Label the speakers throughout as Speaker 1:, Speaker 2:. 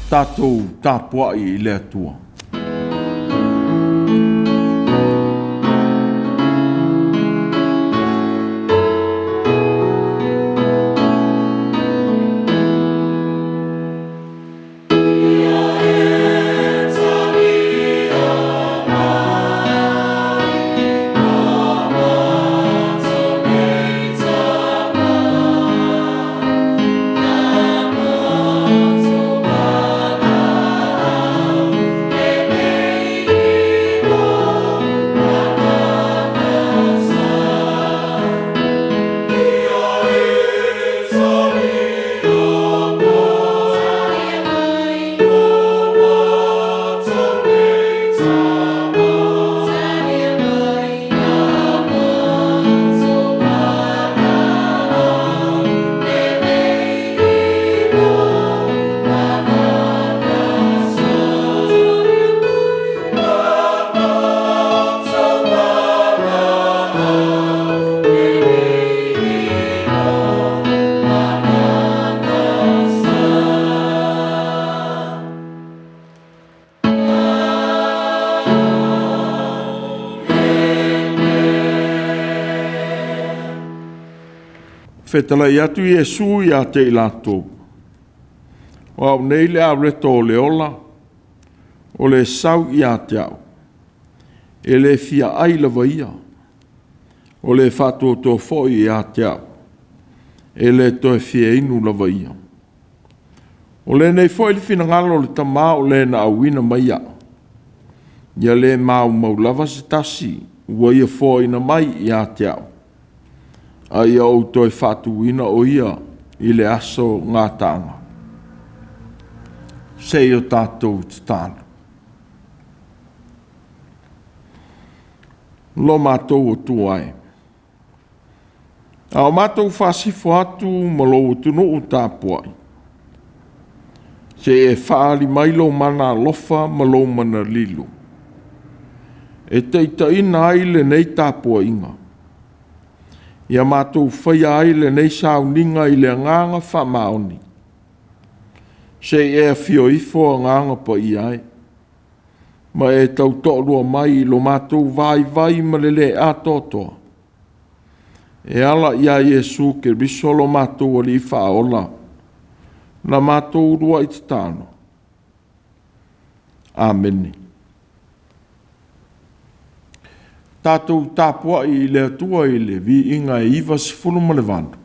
Speaker 1: tātou tāpua I le atua. Whetalai atu Iesu ia te I lātou. O au nei le au reto o le ola, o le sau ia te au. E le fia ai lava ia, o le whātua tō foi ia te au. E le toe fia inu lava ia. O le nei foi le fina ngalo le tamā o le na awina mai ia. Ia le mau lava se tasi, ua ia foi na mai ia te au. Ai au toi whātuina o ia I le aso ngā tānga. Sei o tātou te tāna. Lo mātou o tuai. Ao mātou whāsifo atu ma lo tunu o tāpuai. Se e whaali mai lo mana lofa ma lo mana lilu. E teita ina ai le nei tāpua inga. Ia mātou whaia ai le nei sauninga I le nganga whamaoni. Se e fio ifo a nganga pa I ai. Ma e tau tōrua mai lo mātou vai ma le le a tōtoa. E ala ia Iesu ke risolo mātou ali whaola. Na mātou rua I te tāno. Ameni. Tātou tāpua I le atua I le vi inga e iwa sifuru ma le vandu.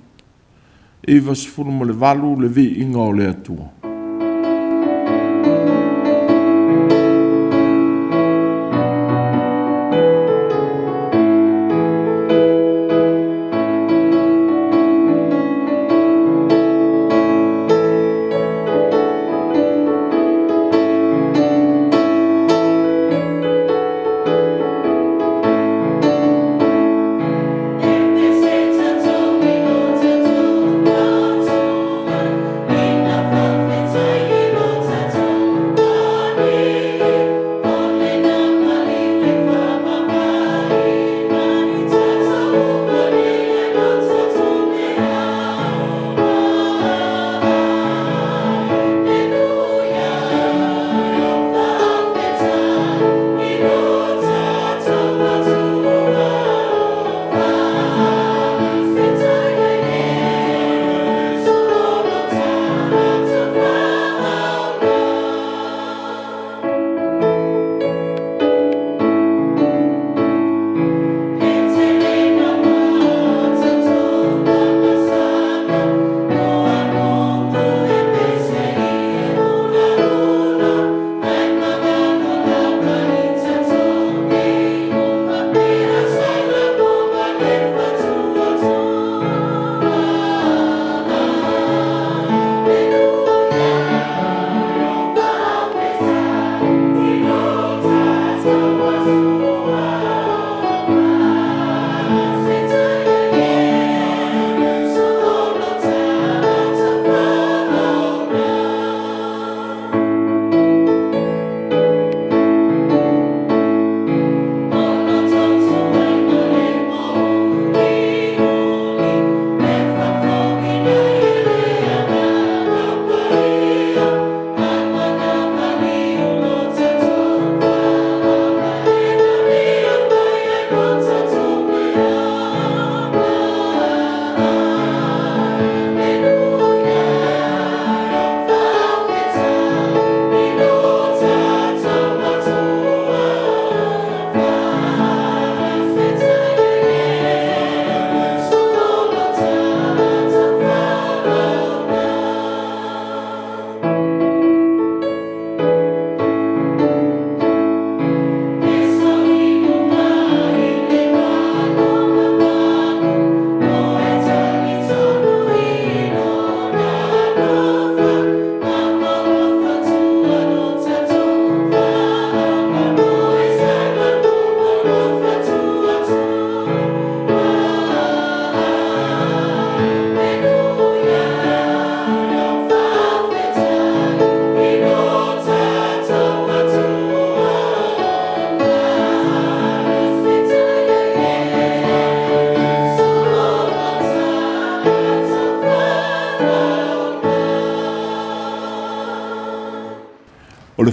Speaker 1: Iwa sifuru ma le valu le vi inga o le atua.
Speaker 2: Perfect.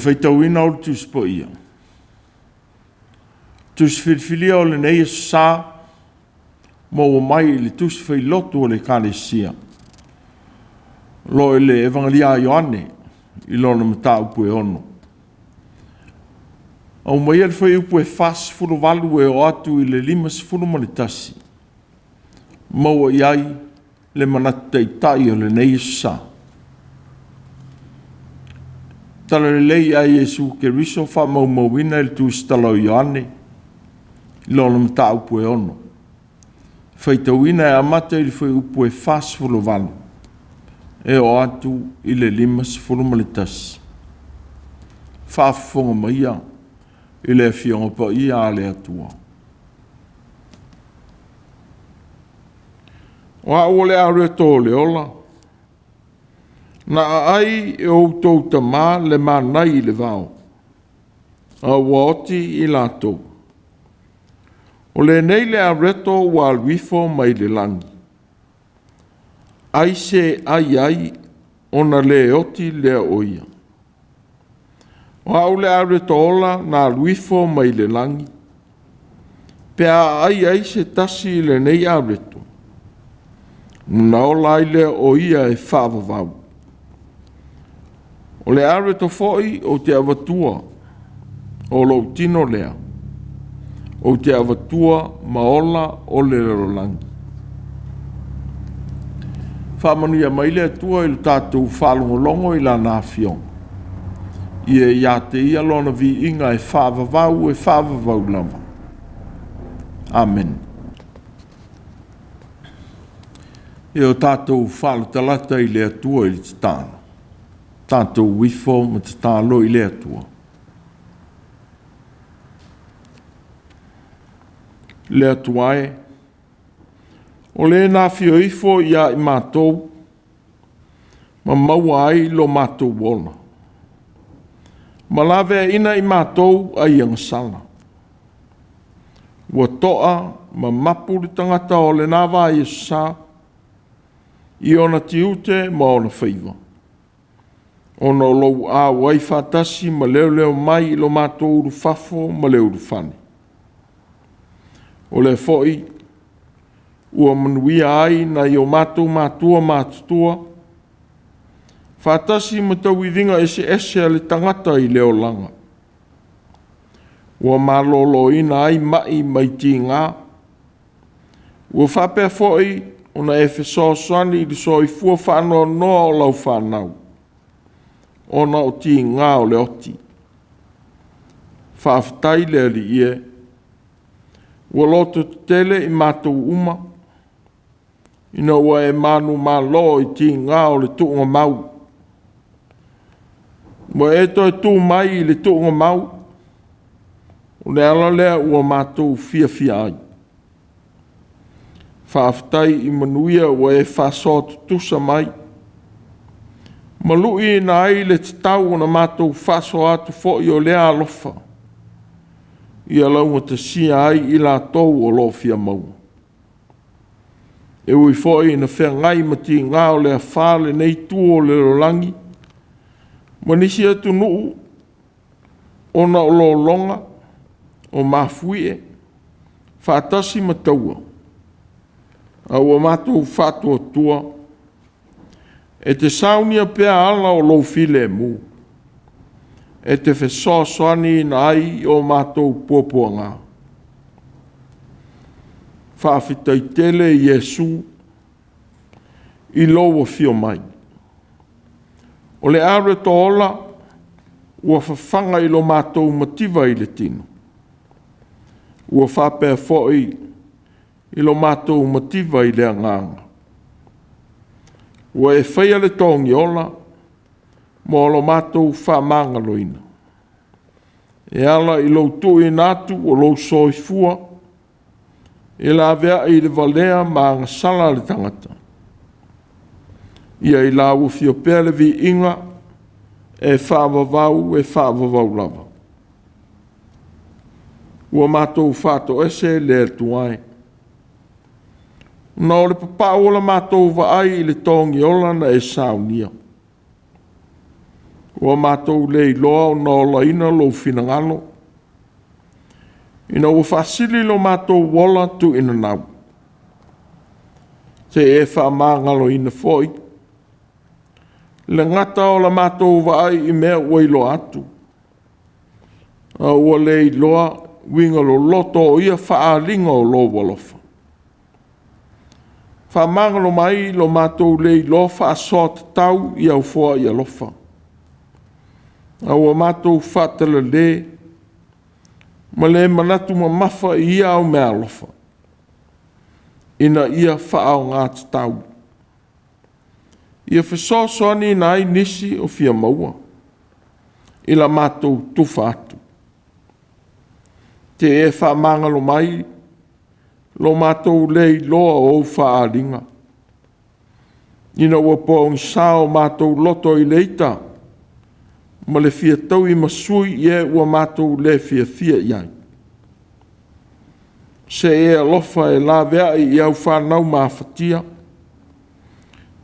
Speaker 1: whaitauina o le tus po ia. Tus whilwhilia o le nei sā, mo o mai le tus whailotu o le kālesia. Lo le evangelia Ioane, i lona mata upu e ono. Au mai al whai upu e fas furu walu e o atu i le limas furu manitasi. Maua iai le manata i tai o le nei sā. Tala le lei a Iesu ke riso wha maumawina il tu stalo Ioane, i lona mata upu e ono. Whaitauina e amata i le whai upu e fas furu walu. E o atu i le limas furumalitas. Whaafonga maia i le fionga pa ia a le atua. Wa o le aure tō le ola. Na ai e o tōta mā le mānai le vau. A waoti i lātou. O le nei le areto wa alwifo mai le langi. Ai se ai ona le oti le oia. O au le aure tola na luifo mai le langi. Pea ai se tasi le nei aureto. Na ola ai le oia e whaavavau. O le aureto foi o te avatua o lo tino lea. O te avatua maola o le rolangi. Whamanuia mai le atua i tātou whalongolongo i la nāwhiong. Ia ia te ia lona vi inga e whaavavau lava. Amen. E o tātou whalotalata i le atua i te tāna. Tātou wifo ma te tālo i le atua. Le atua e. O le nā whio ifo ia i mātou, ma maua ai lo mātou wona. Ma lawe ina i mātou a iangasala. Ua toa ma mapuri tangata o le nāwa i sā, i ona tiute ma ona whaiva. Ona lou a wai whātasi ma leo mai lo mātou uru whafo ma leo uru whane. O le foi, ua manuia ai na i o mātou mātua. Whātasi ma tau i ringa ese a le tangata i leo langa. Ua malolo ina ai mai ti ngā. Ua whapea foi ona e whesosani i le soi fua whanoa noa o lau whanau. Ona o ti ngā o le oti. Whaafitai le ali ie. Ua loto tele i mātou uma. Ina ua e manu malo i ti ngā o le tuunga mau. Ua e toi tu mai i le tuunga mau. O le ala lea ua mātou fia ai. Whaafitai i manuia ua e whasot tusa mai. Malui na ai le tau na mātou whaso atu fo i o lea alofa. Ia launga te sia ai i la tau o lo fia mau. E ui foi na whea ngai mati ngā o lea whāle nei tu o le rolangi. Manisi atu nuu ona o lo longa o mafuie whaatasi mataua. Aua mātou whātua tua. E te saunia pea ala o lo file mu. E te whesosoani na ai o mātou pōpua ngā. Whaafitai tele Iesu i loa fio mai. O le aure to ola ua whawhanga i lo mātou mativa i le tino. Ua whapea foi i lo mātou mativa i le anganga. Ua e whaia le tongi ola mo lo mātou whamanga loina. E ala i lo tui nātu o lo soifua e la vea i le valea maanga sala le tangata. Ia i la ufio pele vi inga e whaavavau lava. Ua mātou whāto ese le tuai. Nā o le papa ola mātou wa ai i le tongi ola na e saunia. ua mātou le iloa o na olaina lo finangalo. Ina ua whaasili lo mātou wala tu ina nau. Te e whaamangalo ina foi. Le ngata o la mātou vai i mea ua ilo atu. A ua le iloa winga lo loto o ia whaalinga o lo walofa. Whaamangalo mai lo mātou le iloa whaasot tau i au fua i alofa. A ua mātou whatala le ma le manatu ma mafa i ia au mea alofa. Ina ia whaao ngāt tau. Ia whesosoni nai nisi o fia maua. Ila mātou tufa atu. Te e whaamangalo mai lo mātou lei loa o whaalinga. Ina ua pōng sao mātou loto i leita. Ma le fia tau i masui i e ua mātou le fia iai. Se e alofa e la vea i au whanau mawhatia.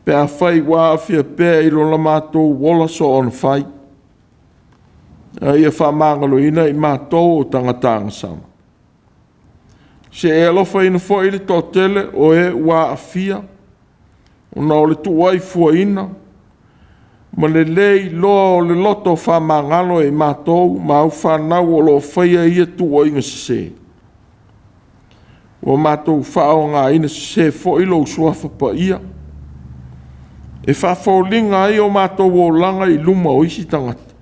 Speaker 1: Pe a whai wā fia pēr i lo la mātou wola so on whai. Ia whamangalo ina i mātou o tangatanga sama. Se e alofa ina fo ili tō tele o e wā a fia. O na o le tuai fua ina. Ma le lei loa o le loto whamangalo e mātou ma au whanau o lo whaia ia tuai inga se. O mātou whao ngā ina se fo ilo usuafa pa ia. E whawhaulinga ai o mātou o langa i luma o isi tangata.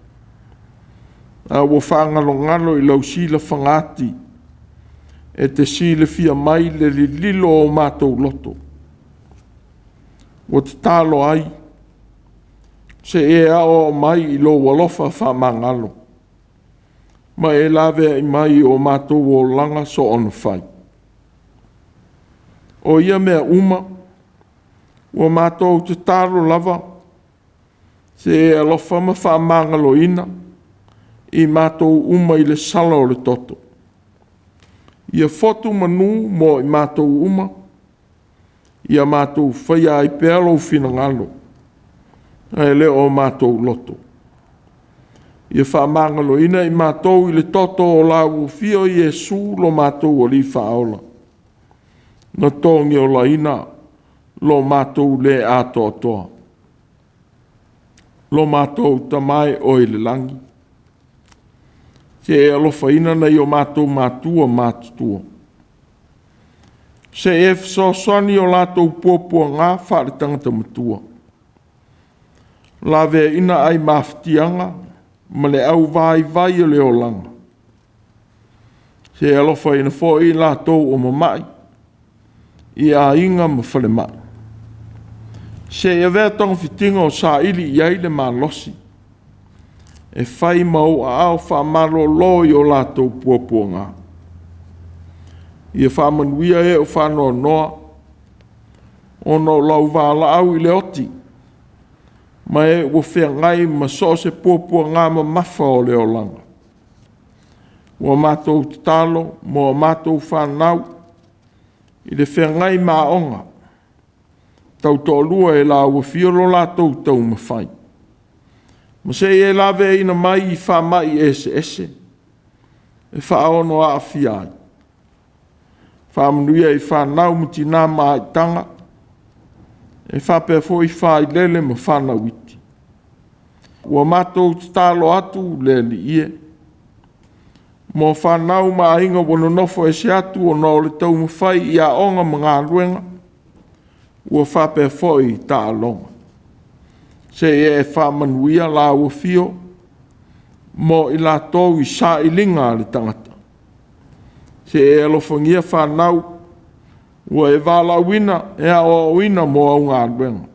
Speaker 1: A o whangalo ngalo i lau sila whangati. E te sila fia mai le lilo o mātou loto. O te talo ai. Se e ao mai i lo walofa whamangalo. Ma e lawe i mai o mātou o langa so on whai. O ia mea uma. Ua mātou te talo lava, se e alofa ma whaamangalo ina, i mātou uma i le sala o le toto. Ia fotu manu mo i mātou uma, ia mātou whaia i pealo o finangalo, e le o mātou loto. Ia whaamangalo ina i mātou i le toto o lau fio i Jesu lo mātou o li whaola. Na tongi o la ina, lo mātou le atoa toa. Lo mātou tamai o i le langi. Se e alofa ina nei o mātou mātua mātutua. Se e fsosoni o lātou pōpua ngā whare tangata matua. La vea ina ai mawhtianga, ma le au vai o le o langa. Se e alofa ina fo i lātou o mamai, i a inga ma whale mai. Se e vea tonga fitinga o sa ili iai le malosi. E whai mau a au whamalo loi o lātou puapua ngā. Ia whamanuia e o whanoa noa. Ono lau wāla au i le oti. Ma e ua whea ngai ma so se puapua ngā ma mawha o le o langa. Ua mātou te talo, mo mātou whanau. I le whea ngai mā onga. Tau tō lua e la ua whiolo la tau tau mawhai. Ma se e lawe ina mai i wha mai ese. E wha ono a whiai. Wha manuia i wha nau muti nā mai tanga. E wha pēr fo i wha i lele ma whanau iti. Ua mātou te tālo atu le li ie. Mo wha nau ma inga wana nofo e se atu o nō le tau mawhai i a onga mga luenga. Ua whape foi ta alonga. Se e whamanuia la ua fio, mo i la tau i sa i linga le tangata. Se e alofangia whanau, ua e wala wina, e a o wina mo au ngā luenga.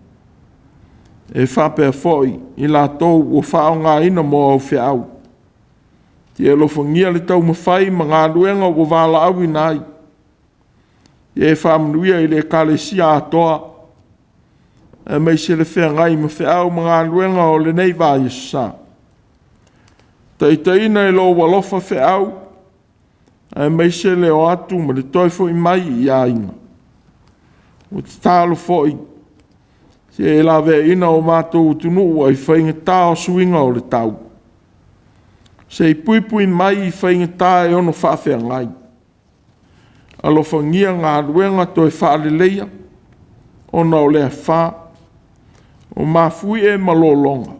Speaker 1: E whape foi i la tau ua whao ngā ina mo au whiau. Te alofangia le tau mawhai ma ngā luenga ua wala au wina ai. E whamanuia i le kalesia atoa. E mei se le whea ngai ma whiau mga luenga o le nei vā Yesu sa. Taitaina e lo walofa whiau. E mei se le o atu ma le toi fo i mai i a inga. O te tālo fo i. Se e la ve ina o mātou tunu ai whainga tā o suinga o le tau. Se i pui mai i whainga tā e ono whawhea ngai. Alo whangia ngā ruenga to e whaale leia, ona o lea wha, o mafui e malolonga.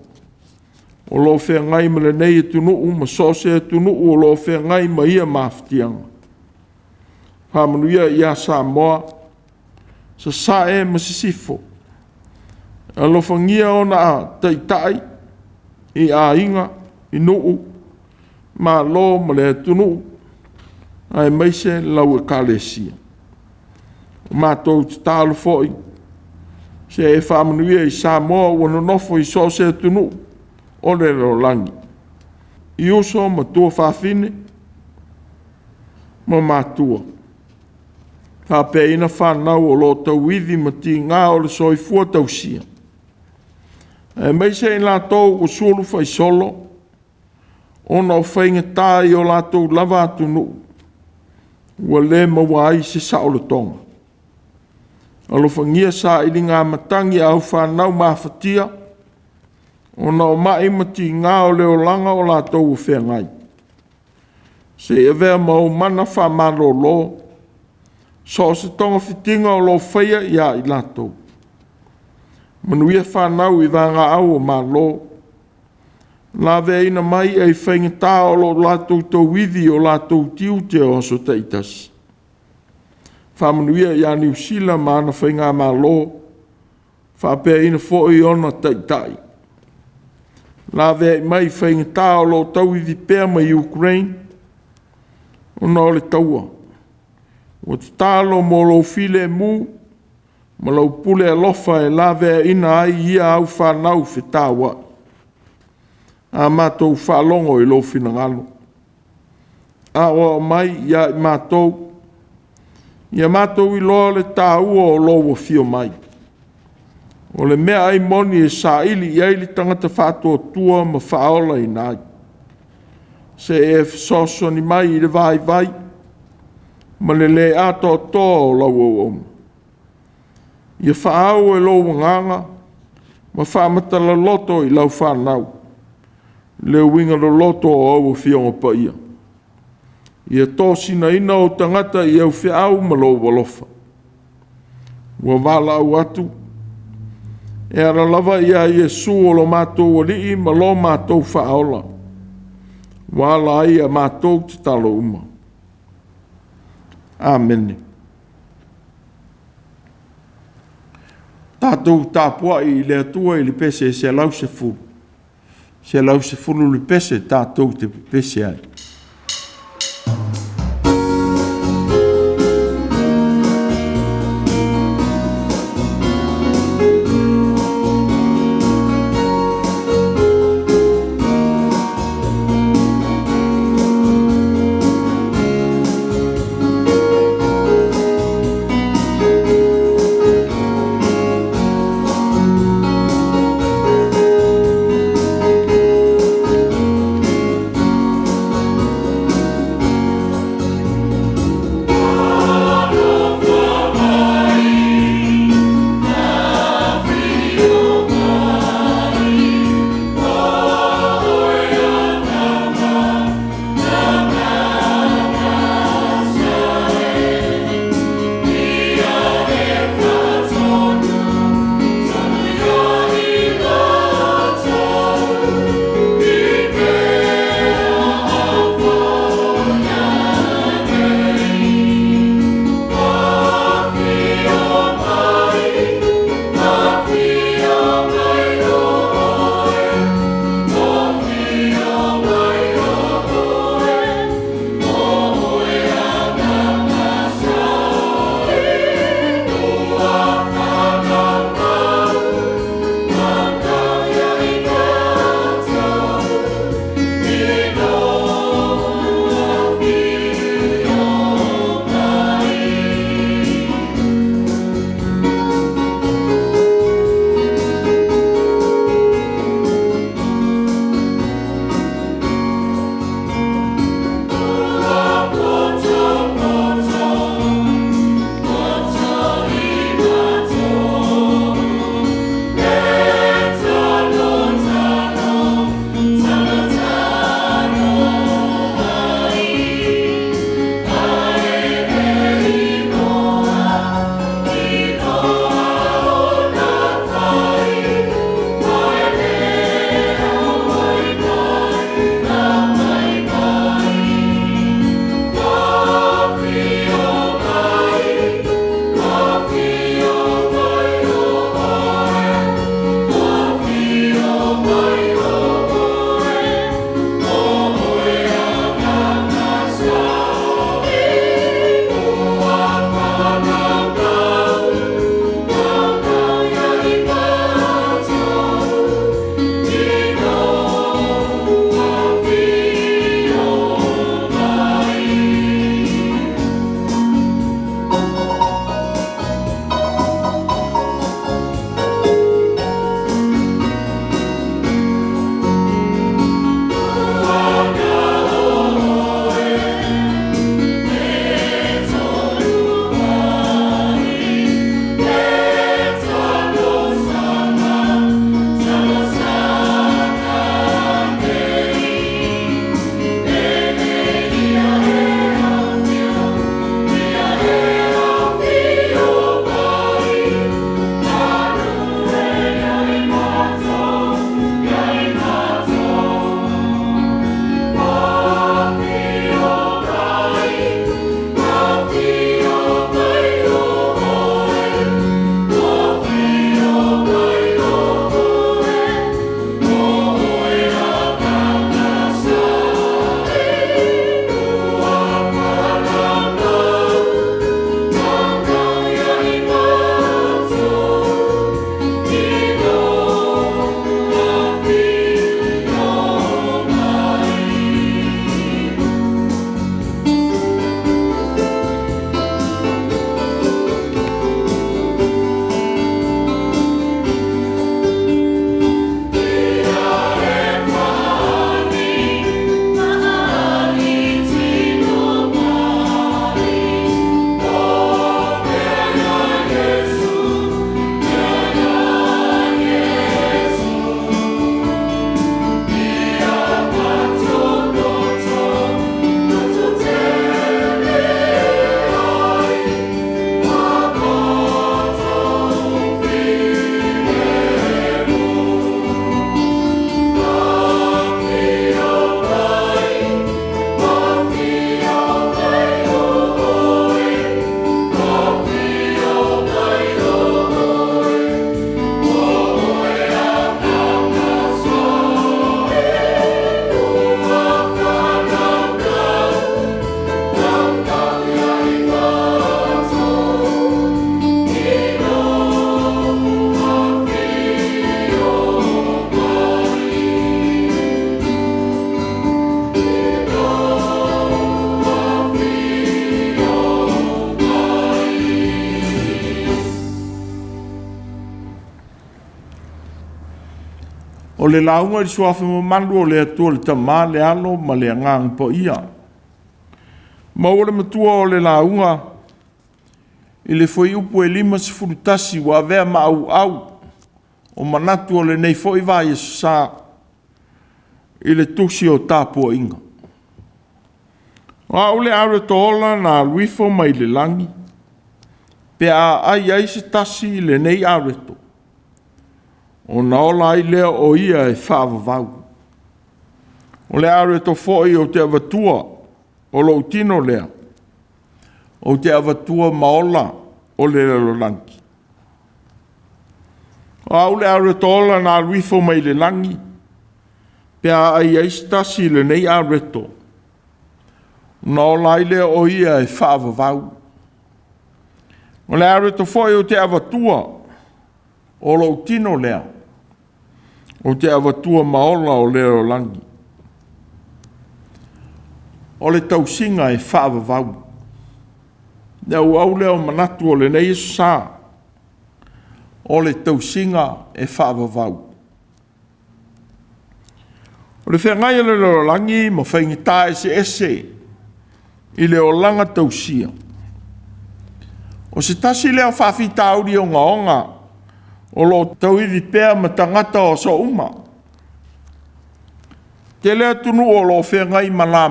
Speaker 1: O lo whea ngai ma le nei e tunu ma sose e tunu o lo whea ngai ma ia maftianga. Whamanuia ia Samoa, sa e masisifo. Alo whangia ona a taitai, i a inga, i nuu, ma lo ma le tunu, ai maise lau e kalesia. O mātou te tālu foi, se e whamanuia i Samoa wana nofo i sose e tunu, o le rolangi. I uso ma tua whawhine, ma mātua. Ka pe ina whanau o lo tau iwi ma ti ngā o le soifua tausia. E meise i lātou o suolu whai solo, ona o whainga tāi o lātou lava atunu, ua le mawai se saolo tonga. Alo whangia sa ili ngā matangi au whanau mawhatia, ona o mai ma ti ngā o leo langa o lātou o whengai. Se e vea mau mana whamaro lo, so se tonga fitinga o lo whaia ia i lātou. Manuia whanau i vanga au o malo. Nā vea ina mai ei whainga tā o lo lātou tau withi o lātou tiu te o so teitas. Whamanuia i a New Zealand maana whainga malo. Whapea ina fōi ona teitai. Nā vea i mai whainga tā o lo tau withi pēr mai Ukraine. Ona o le taua. O te tālo mo lo file mu, ma lau pule alofa e lawe ina ai ia au whanau whitawa. A mātou whalongo i lo whina ngalo. A o mai ia i mātou. Ia mātou i loa le tāua o lo wa fio mai. O le mea ai moni e sa ili i aili tangata whātua tua ma whaola i nai. Se e soso ni mai i le vai. Ma le ato tō o lau o omu. Ia whaau e lau nganga, ma whaamata la loto i lau whanau. Le winga lo loto o au whionga pa ia. Ia tōsina ina o tangata i au whiau ma lau walofa. Ua wala au atu. E ara lava ia Iesu o lo mātou o lii ma lo mātou whaola. Wala ia mātou te talo uma. Amen. Tātou tāpua i le atua i le pese se lau se fulu. Se lau se fulu le pese tātou te pese ai. O le launga i suafe mamandu o le atua le tamā le alo ma le angang po ia. Ma o le matua o le launga i le foi upu e 5 tasi wa vea ma au o manatu o le nei foi va Yesu sa i le tusi o tāpua inga. A ule aure tola na luifo mai le langi. Pe a ai se tasi i le nei aure to. O na ola ai lea o ia e whaavavau. O le aure to foi o te avatua o lo tino lea. O te avatua maola o le langi. A ule aure tola na luifo mai le langi. Pe a ai se tasi i le nei aure to. Na ola ai lea o ia e whaavavau. O le aure to foi o te avatua o lo tino lea. O te avatua maola o leo langi. O le tausinga e whaavavau. Nau au leo manatu o le nei sa. O le tausinga e whaavavau. O le whengai le leo langi ma whaingita ese i leo langa tausia. O se tasi leo whawhita auri o ngaonga o lo tauiri pēr ma tangata o so uma. Te lea tunu o lo whengai mala.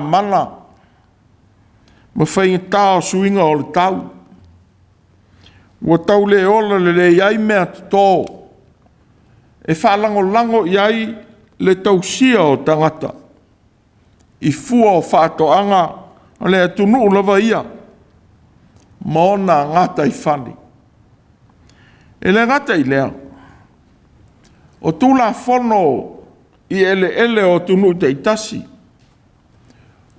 Speaker 1: Ma whaingita o suinga o le tau. Ua tau le ola le iai mea tō. E whalango iai le tausia o tangata. I fua o whātoanga o le tunu o lava ia. Maona ngata i whani. E le ngata i lea. O tūla whono i ele o tunu te itasi.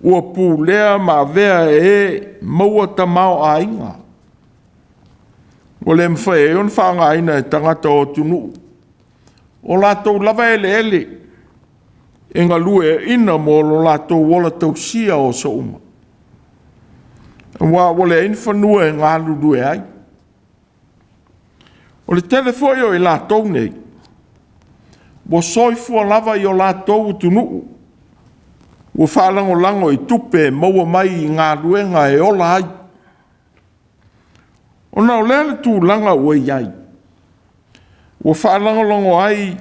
Speaker 1: Ua pū lea ma vea e maua tamau a inga. O le mwhae e on whaanga aina e tangata o tunu. O lātou lava ele. E ngā lue ina mo lo lātou wala tau sia o sa uma. Wa wale in whanua e ngā lulu e ai. O le telefoi o i lātou nei. Wa soifua lava i o lātou tunu. Wa whalango i tupe maua mai i ngā luenga e ola ai. O nao lele tū langa ua i ai. Wa whalango ai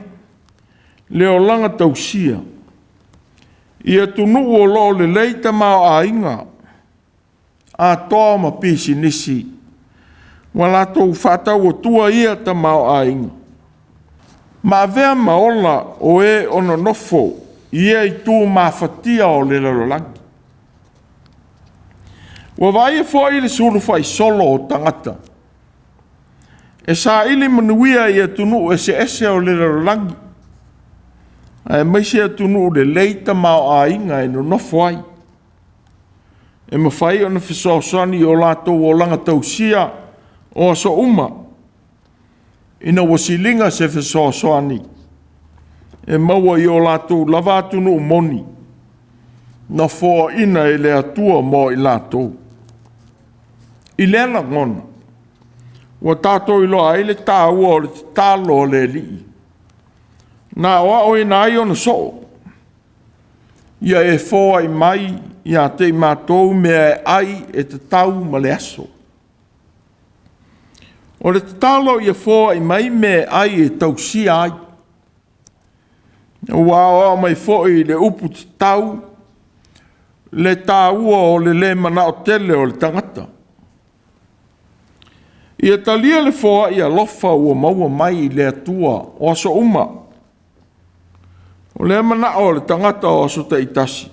Speaker 1: leo langa tausia. Ia tunu o lo le leita mao a inga. A toa ma pisi nisi. Wa lātou whātau o tua ia ta mao a inga. Ma vea maola o e ono nofo. Ia i tū mawhatia o le lalolangi. Wa vai e fo i le suru fai solo o tangata. E sa ili manuia ia tunu ese o le lalolangi. E maise tunu le leita mao a inga e no nofo ai. E mawhai o na whisosani o lātou o langa tausia o aso uma. Ina wasilinga se whisosani. E maua i o lātou lava tunu moni. Na fōa ina e le atua mo i lātou. I lena ngona. Wa tātou ilo ai le tāua o le tālo le li. Nā oa o ina ai o na so. Ia e fōa i mai, ia te mātou mea ai e te tau ma le aso. O le tālo ia fōa i mai mea ai e tau si ai. Ua oa mai fōi le upu te tau, le tāua o le mana o tele o le tangata. Ia talia le fōa ia lofa ua maua mai le atua o aso uma. O le mana o le tangata o aso te itasi.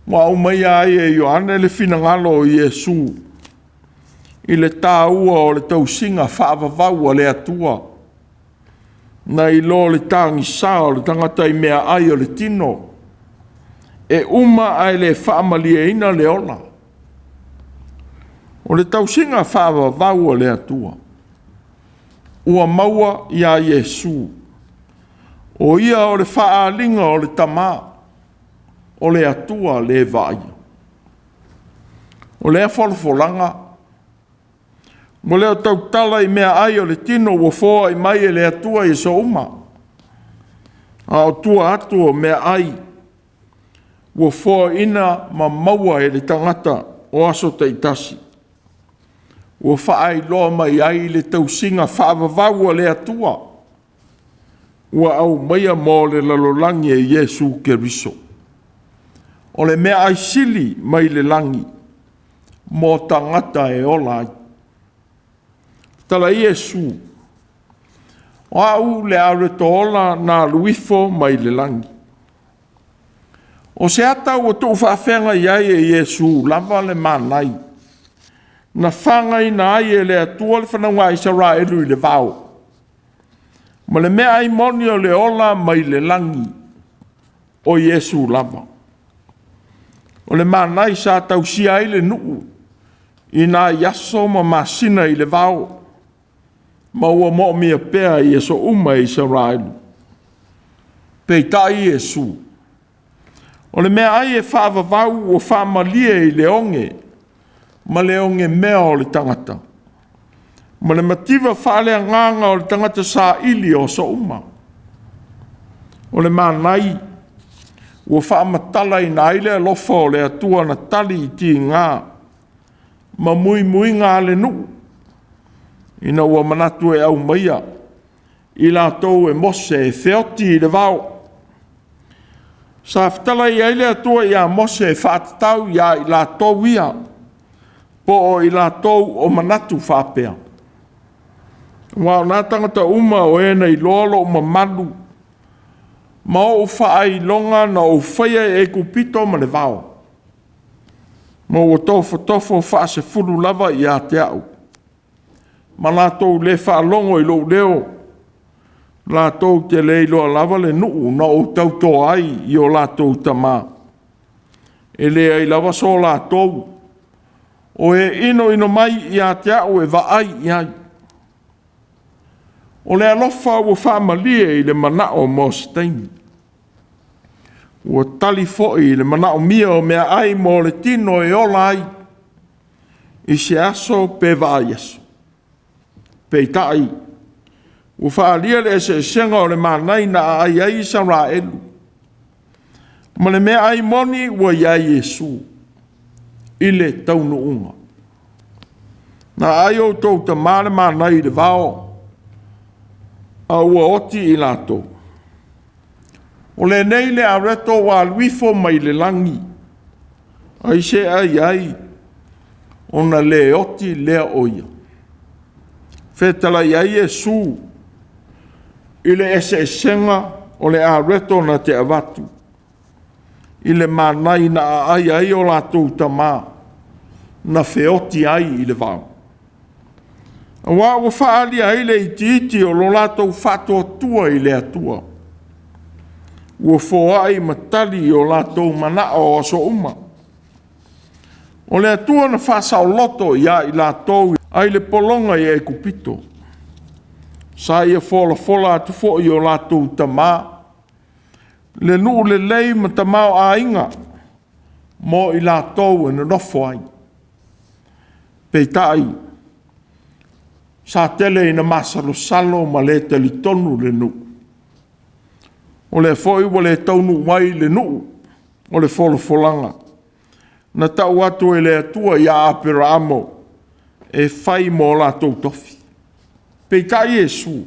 Speaker 1: Wa umai ai e Ioane le finangalo o Iesu. I le tāua o le tausinga whaavavau o le atua. Na i lo le tangi sa o le tangata i mea ai o le tino. E uma ai le whaamalia ina le ola. O le tausinga whaavavau o le atua. Ua maua i a Iesu. O ia o le whaalinga o le tamā. O le atua le vai. O le wholofolanga. Mo leo tautala i mea ai o le tino ua fōa i mai e le atua i so uma. A o tua atu o mea ai. Ua fōa ina ma maua e le tangata o aso teitasi. Ua whaai loa mai ai le tausinga whaavavaua le atua. Ua au maia mō le lalolangi e Yesu Keriso. O le mea ai sili mai le langi. Mō tangata e ola ai. Tala Yesu. O au le areto ola na luifo mai le langi. O se ata ua tuu whaafenga iai e Yesu lava le manai. Na whangai na ai e le atua le whanau ai sara elu i le vau. Ma le mea ai moni o le ola mai le langi o Yesu lava. O le manai sa tausia ai le nuu i nā yaso ma masina i le vau. Ma ua mo mia pea i eso uma i sara elu. Peita i Yesu. O le mea ai e whaavavau o whaamalia i le onge. Ma le onge mea o le tangata. Ma le mativa whaalea nganga o le tangata sa ili o so uma. O le manai. Ua whaamatala i na ile alofa o le atua na tali i ti ngā. Ma mui ngā le nuu. Ina ua manatu e au maia. I la tau e mose e feoti i le vau. Sa whtala i aile atua i a mose e whaatatau i a i la tau ia. Po o i la tau o manatu whapea. Wao nā tangata uma o ena i lolo o mamalu. Ma o whaai longa na o whaia e kupito ma le vau. Ma o tofo wha se furu lava i a te au. Ma la tau le wha longo i lo leo. La tau te le loa lava le nuu na o tau tō ai i o la tau tamā. E le ai lava so la tau. O e ino mai i a te au e va ai i ai. O le alofa ua whaamalia i le manao mo steini. Ua tali foi i le manao mia o mea ai mo le tino e ola ai. I se aso pe va yaso. Peita ai. Ua whaalia le se senga o le manai na ai sa ra elu. Ma le mea ai moni ua ia Yesu. I le taunu unga. Na ai o tau ta mare manai le vao. A ua oti i lato. O le nei le areto wa luifo mai le langi. Ai se ai. Ona le oti lea oia. Fetala ia Yesu. I le esenga o le areto na te avatu. I le manai na ai o lato tamā. Na feoti ai i le vau. Wa ua whaalia ai le iti o lo lato whatoa tua i le atua. Ua fōa ai matali o lato manao o so uma. O le atua na whasao loto ia i lato ai le polonga i e kupito. Sa ia fola atu fo i o lato tamā. Le nuu le lei ma tamao a inga. Mo i lato e na nofo ai. Peitai. Sa tele ina masalo salo ma le tali tonu le nuu. O le foi wa le taunu mai le nuu. O le folanga. Na tau atu e le atua ia apera amo. E fai mo la tau tofi. Peita Yesu.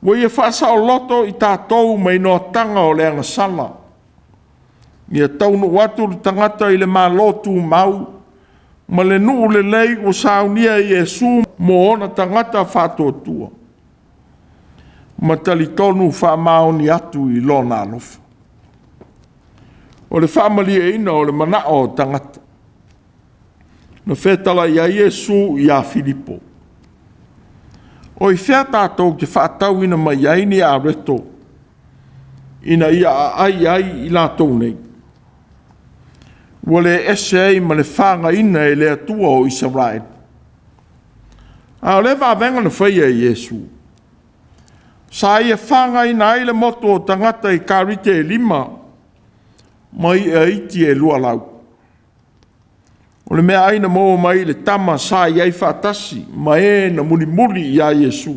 Speaker 1: Wa ia whasa o loto i tātou mai no tanga o le angasala. Ia taunu atu le tangata i le malotu mau. Ma le nuu le lei o saunia Yesu mo ona tangata whatotua. Ma talitonu whamaoni atu i lona alofa. O le whamalia ina o le manao tangata. Na whetala ia Yesu i a Filipo. O i whea tātou te whaatau ina mai aini a reto. Ina ia ai i lātou nei. Wa le ese ai ma le whanga ina e le atua o Israel. A o le whavenga na whaia Yesu. Sa ia whanga ina ai le moto o tangata i karite e 5. Mai e iti e lua lau. O le mea aina mo mai le tama sa iai whaatasi. Ma e na muli i a Yesu.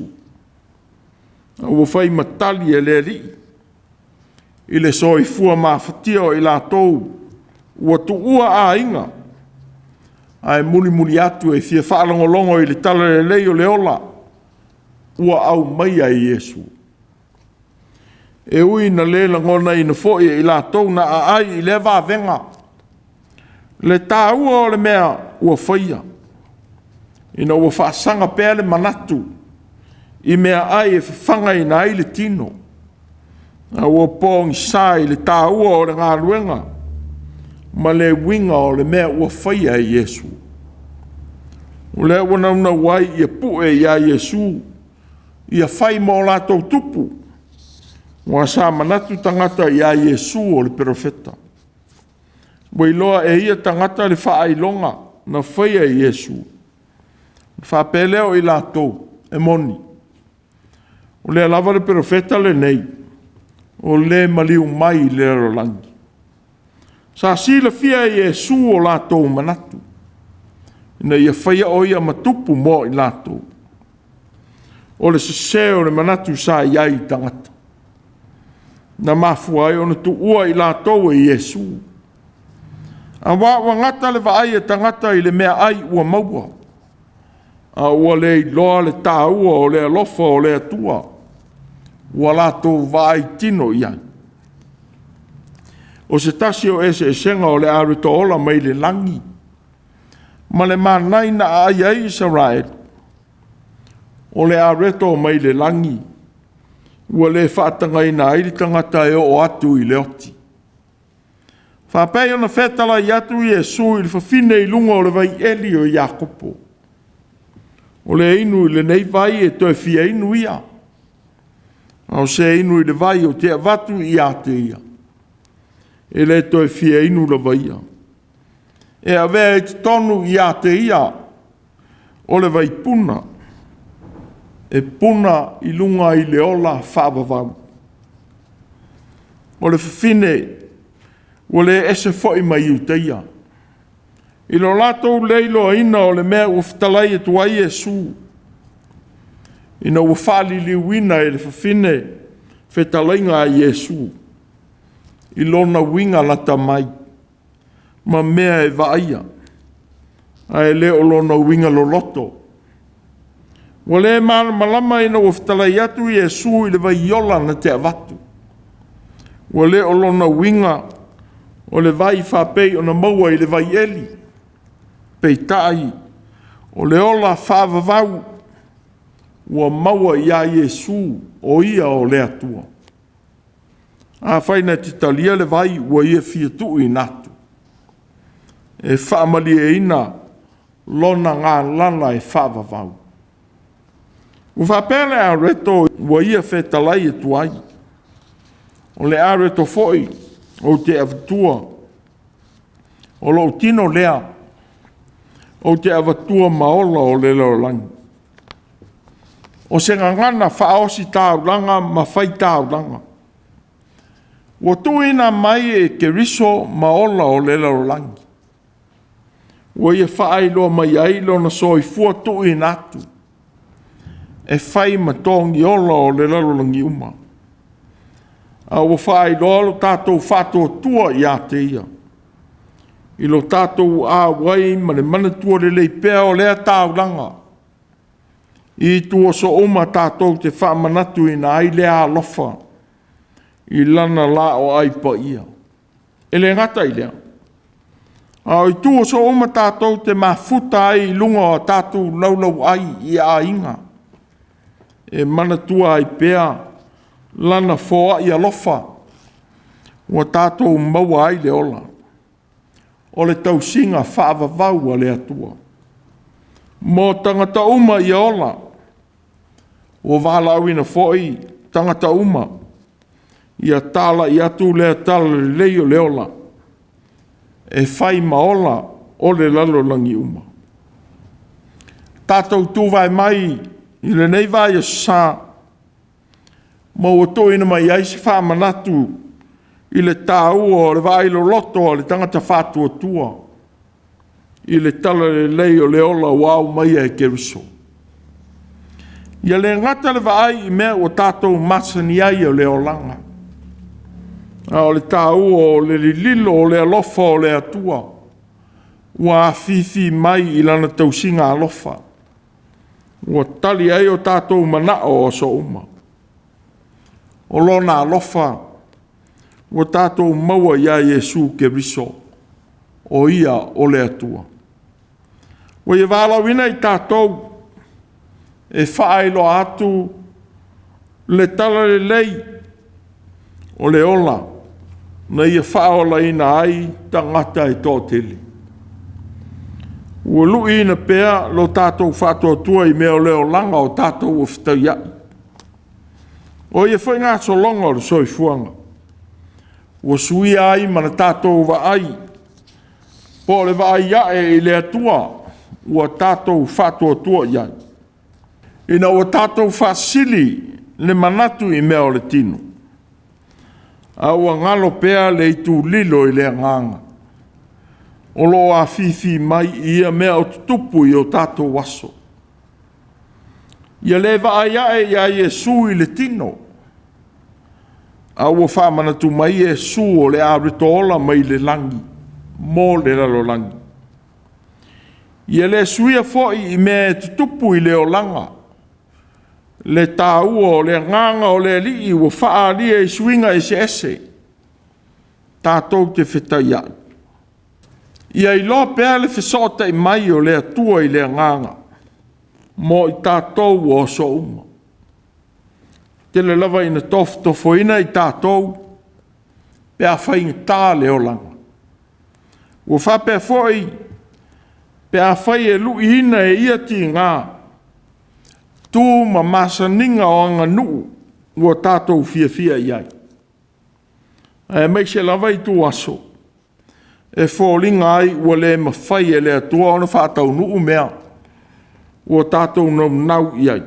Speaker 1: A ua whai matali e le ri. i le soifua mafatia o i lātou ua tuua a inga. Ai muli atu e fia whaalongolongo i le tala le leo le ola ua au mai ai Iesu. E ui na le langona ina foi i lātou na ai i le vāvenga. Le tāua o le mea ua whaia. Ina ua whaasanga pēr le manatu i mea ai e whanga i nai le tino. A ua pōngi sai le tāua o le ngā ruenga. Ma le winga o le mea ua whaia i Iesu. O le wana una wai ia pue ia Iesu. Ia whai mo lātou tupu. Wa sa manatu tangata ia Iesu o le profeta. Wai loa e ia tangata le whaailonga na whaia i Iesu. Whapeleo i lātou e moni. O le alava le profeta le nei. O le maliu mai le rolangi. Sa sila fia i Iesu o lātou manatu. Ina ia whaia o ia matupu mo i lātou. O le seseo le manatu sa iai tangata. Na mafua ai ona tu ua i lātou e Iesu. A wa ngata le vaai e tangata i le mea ai ua maua. A ua le loa le tāua o le alofa o le atua. Ua lātou vaai tino iai. O se tasi o ese senga o le areto ola mai le langi. Ma le manai na ai ai Israel. O le areto mai le langi. Ua le whaatanga ina airi tangata e o atu i le oti. Whapei ona whetala i atu i Iesu i le whawhine i lunga o le vai eli o Iakopo. O le inu i le nei vai e toi fia inu ia. Au se inu i le vai o te avatu i ate ia. E le toi fia inu la vai ia. E avea e te tonu i ate ia. O le vai puna. E puna i lunga i le ola whaavavau. O le whawhine, o le ese foi mai uteia. I lo latou leilo ina o le mea ua whatalai e tuai Iesu. Ina ua whaali liwina e le whawhine whetalainga a Iesu. I lona winga lata mai. Ma mea e vaia. A e leo lona winga lo loto. Wale malama ina ua whatalai atu Iesu i le vai yola na te avatu. Wale o lona winga o le vai whapei o na maua i le vai eli. Pei tai o le ola whaavavau ua maua i a Iesu o ia o le atua. A whaina te talia le vai ua ia fiatu i natu. E whaamali e ina lona ngā lana e whaavavau. O whapele a reto ua ia whetalai e tuai. O le a reto foi o te avatua. O lo tino lea. O te avatua maola o le lorangi. O se ngangana whaosi tāuranga ma whai tāuranga. Ua tuina mai e ke riso maola o le lorangi. Ua ia whaailoa mai ailo na soi fua tui natu. E whai matongi ola o le lorangi uma. A ua whaailoa lo tātou whātua tua i a te ia. I lo tātou a wai ma le manatua le lei pēa o lea tāuranga. I tua so oma tātou te whaamanatu i na ai lea alofa. I lana la o ai pa ia. E le ngata i lea. A i tua so oma tātou te mafuta ai lunga o tātou laulau ai i a inga. E manatua ai pēa lana foa i alofa. Ua tātou maua ai le ola. O le tausinga whaavavau a le atua. Mō tangata uma i ola. O wālau ina foi tangata uma. Ia tala i atu lea tala le leo le ola. E whai maola o le lalolangi uma. Tātou tūwai mai i le nei vai a sā. Mō o tōina mai aisi whaamanatu i le tāua o le vailo loto o le tangata whātua tua. I le tala le lei o le ola wau mai e keriso. Ia le ngata le vaai i mea o tātou masani ai o le olanga. O le tāu o le lilo o le alofa o le atua. Ua fifi mai I lana tausinga alofa. Ua tali ai o tātou manao o so uma. O lona alofa. Ua tātou maua ia Yesu ke riso. O ia o le atua. Ua ia wālawina I tātou. E whaelo atu. Le tala le lei. O le ola. Na ia whaola ina ai. Tangata I tō tele. Ua lui ina pea. Lo tātou whātua tua I mea o leo langa. O tātou o whitaiai. O ia whai ngā solonga o le soifuanga. Ua sui ai mana tātou wa ai. Po le wa ai iae I le atua. Ua tātou whātua tua iai. Ina ua tātou whasili le manatu I mea o le tino. A ua ngalo pea le itu lilo I le nganga. O lo a fifi mai ia mea o tutupu I o tātou waso. Ia le wa ai iae ia Yesu I le tino. A ua whamanatu mai Yesu o le aritola mai le langi. Mō le lalo langi. Ia le suia foi I mea tutupu I le o langa. Le tāua o le nganga o le li ua whaalia I suinga ese ese. Tātou te whetaiai. Ia I loa pēa le whesota I mai o le atua I le nganga. Mō I tātou o so uma. Te le lava ina tofoina I tātou. Pēa whainga tā le o langa. Ua whapea foi. Pēa whai e lui ina e ia ti ngā. Tu ma masaninga o anga nuu. Ua tātou fia iai. E mai se lava I tu aso. E fōlinga ai ua le mawhai e le atua ona whātau nuu mea. Ua tātou nau iai.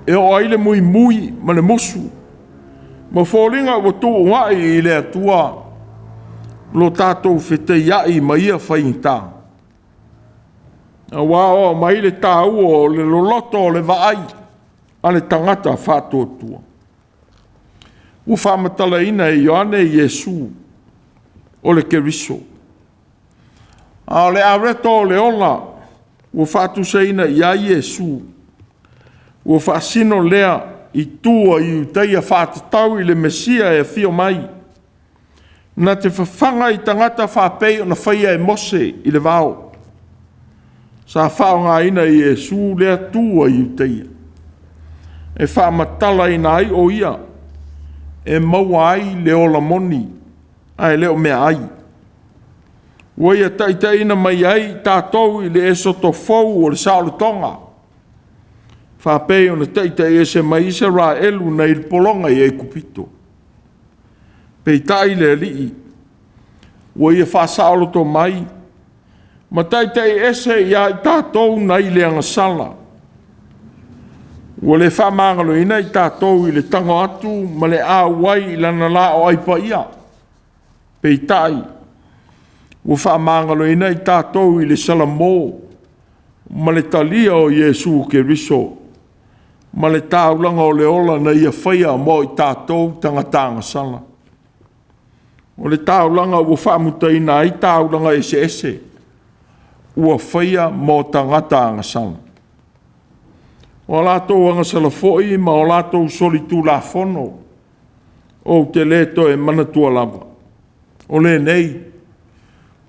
Speaker 1: E o aile mui ma le musu. Ma fōlinga ua tu ngai I le atua. Lo tātou whete iai ma ia whaingtā. A wā o mai le tāu o le loloto o le vaai. A le tangata whātua tua. U whamatala ina I Ioane Yesu. O le keriso. A le areto o le ola. U whātu se ina ia Yesu. U whaasino lea I tua I uteia whātatau I le Mesia e fio mai. Na te whawhanga I tangata whapei o na whaia e mose I le vao. Sa whao ngā ina I Yesu lea tua I uteia. E whaamatala ina ai o ia. E maua ai le ola moni. Ai leo mea ai. Waia taita ina mai ai tātou I le esoto fau o le saolo tonga. Whapei o na taita e se mai Israelu na I le polonga I e kupito. Pei tai le lii. Waia whasaolo to mai. Ma taita e ese ia I tātou na I le angasala. Wa le whamangalo ina I tātou I le tango atu ma le āwai I lana la o aipa ia. Pei tai. Wa whamangalo ina I tātou I le salamo. Ma le talia o Yesu ke riso. Ma le tāulanga o le ola na ia whaia mo I tātou tangatanga sala. O le tāulanga ua whamuta ina I tāulanga ese ese. Ua whaia mo tangata angasala. O lātou angasala foi ma o lātou solitu la fono. O te leto e manatua lava. O le nei.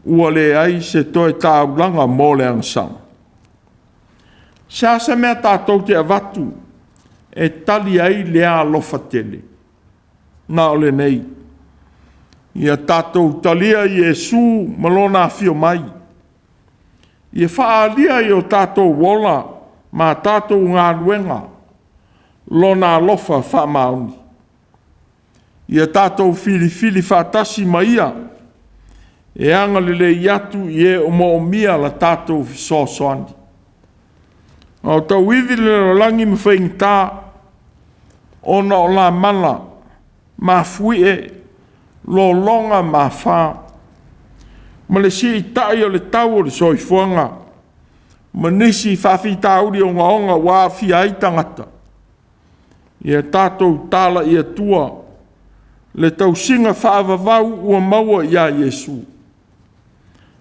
Speaker 1: Ua le ai se toe tāulanga mo le angasala. Sa se mea tātou te avatu. E tali ai le alofa tele. Na o le nei. Ia tātou talia Yesu malona fio mai. Ia whaalia I o tātou wola ma tātou ngā ruenga. Lona alofa whamauni. Ia tātou fili whatasi maia. E angalele iatu I e o mo mia la tātou fisosoani. O tau iwile o langi mwhaingtā. Ona o la mana. Ma fui e. Lo longa ma wha. Ma le si I tai o le tau o le soifuanga. Ma nisi whawhi tauri o ngaonga wā whia I tangata. Ia tātou tāla ia tua. le tausinga whaavavau ua maua ia Iesu.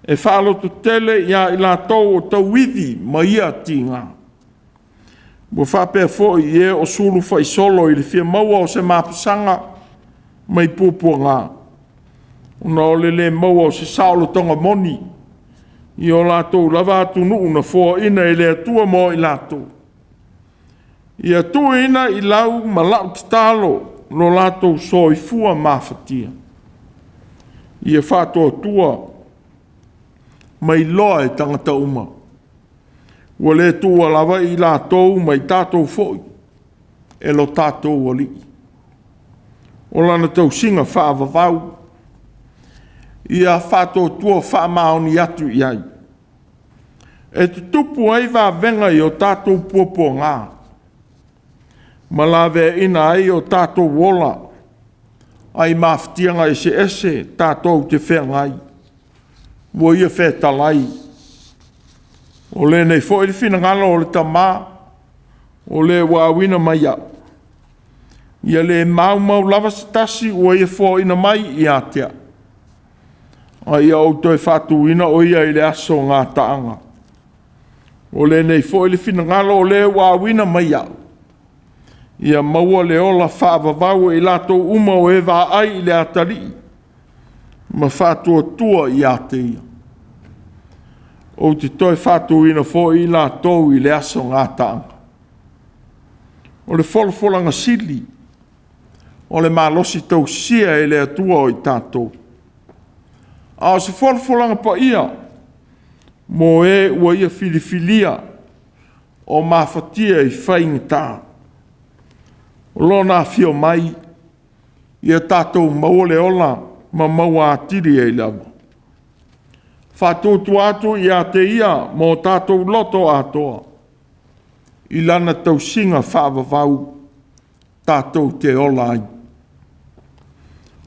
Speaker 1: E whaaloto tele ia i la tau o tauithi ma ia tinga. Bua whapea fo i e o sulu whaisolo i le fia maua o se mapusanga mai pupua ngā. Una o le maua o se saolo tonga moni. I o lātou lava atu nuu na fo ina i le atua mo i lātou. I atua ina i lau ma lau talo lo lātou so i fua mawhatia. I e whātua tua mai loa e tangata uma. Ua le tua lava i lātou mai tātou foi. E lo tātou wali. O lana tau singa whaavavau. I a whātua tua whaamaoni atu i ai. E tu tupu ai wā venga i o tātou puapo ngā. Ma la vea ina ai o tātou wola. Ai mawhitianga ese tātou te whea ngai. Ua ia whea talai. O le nei fo ili whina ngalo o le tamā. O le wawina mai au. Ia le mau lava satasi ua ia fo ina mai i atea. Ai au toi whātu ina o ia i le aso ngā taanga. O le nei fo ili whina ngalo o le wawina mai au. Ia maua le ola whaavavau i lato uma o e wā ai i le atari. Ma whātua tua i ate ia. O te toi whātu ina fo i lato i le aso ngā taanga. O le wholawholanga sili. O le malosi tau sia e le atua o i tātou. A se wholawholanga pa ia. Mo e ua ia filifilia o mawhatia i whaingata. O lona fio mai ia tātou maole ola ma maua atiri e lawa. Whātūtu atu i a te ia mo tātou loto atoa. I lana tau singa whaavavau tātou te ola ai.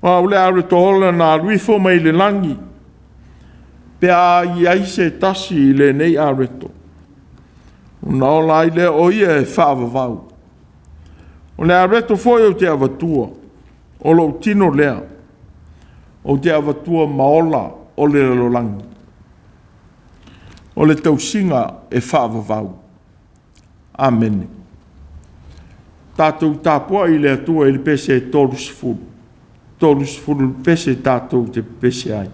Speaker 1: Wa ule aure to ola na ruifo mai le langi. Pea i aise tasi i le nei aure to. Una ola ai le o ia e whaavavau. O le aure to foi o te avatua. O lo tino lea. O te avatua maola o le langi. O le tausinga e whaavavau. Amen. Tātou tāpua i le atua i le pese e tolus fulu. Tolus fulu pese tātou te pese ai.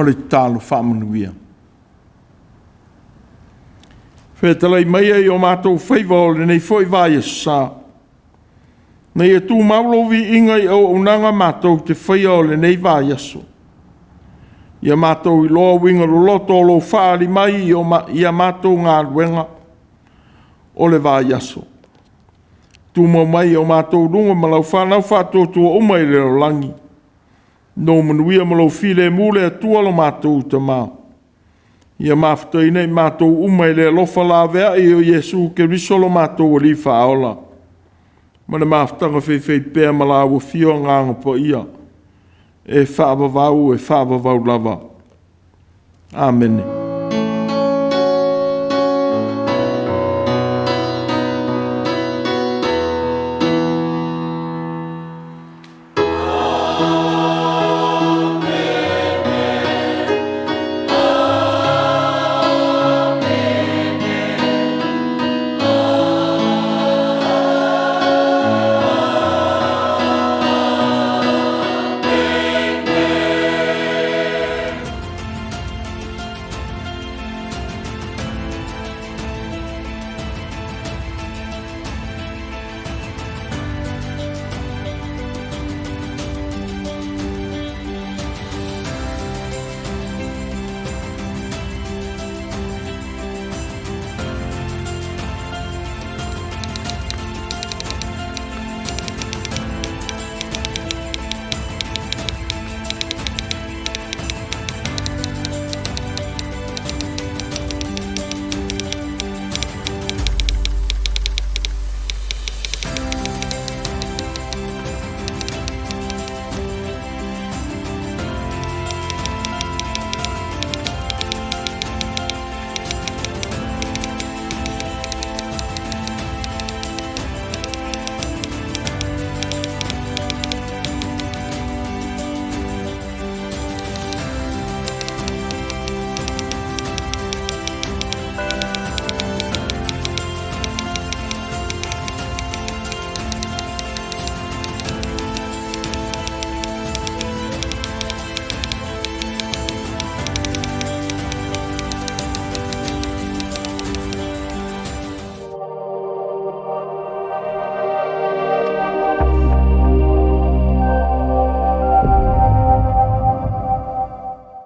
Speaker 1: o le talo whamanuia. Whetalai mai e o mātou whaiva o le nei foi vai e sā. Nei e tū maulovi ingai au unanga mātou te whaia o le nei vai aso. Ia mātou I loa winga lo loto lo whaari mai ia mātou ngā ruenga o le vai aso. Tū mau mai o mātou runga malau whanau whātou tua umai le o langi. No manuia malau while mule atua lo mātou ta mau. Ia maftai nei mātou umai le lofa la vea I o Yesu ke risolo mātou o li whaola. Mana maftanga whewhei pēr malawa whio nganga po ia. E whaavavau lava. Amen.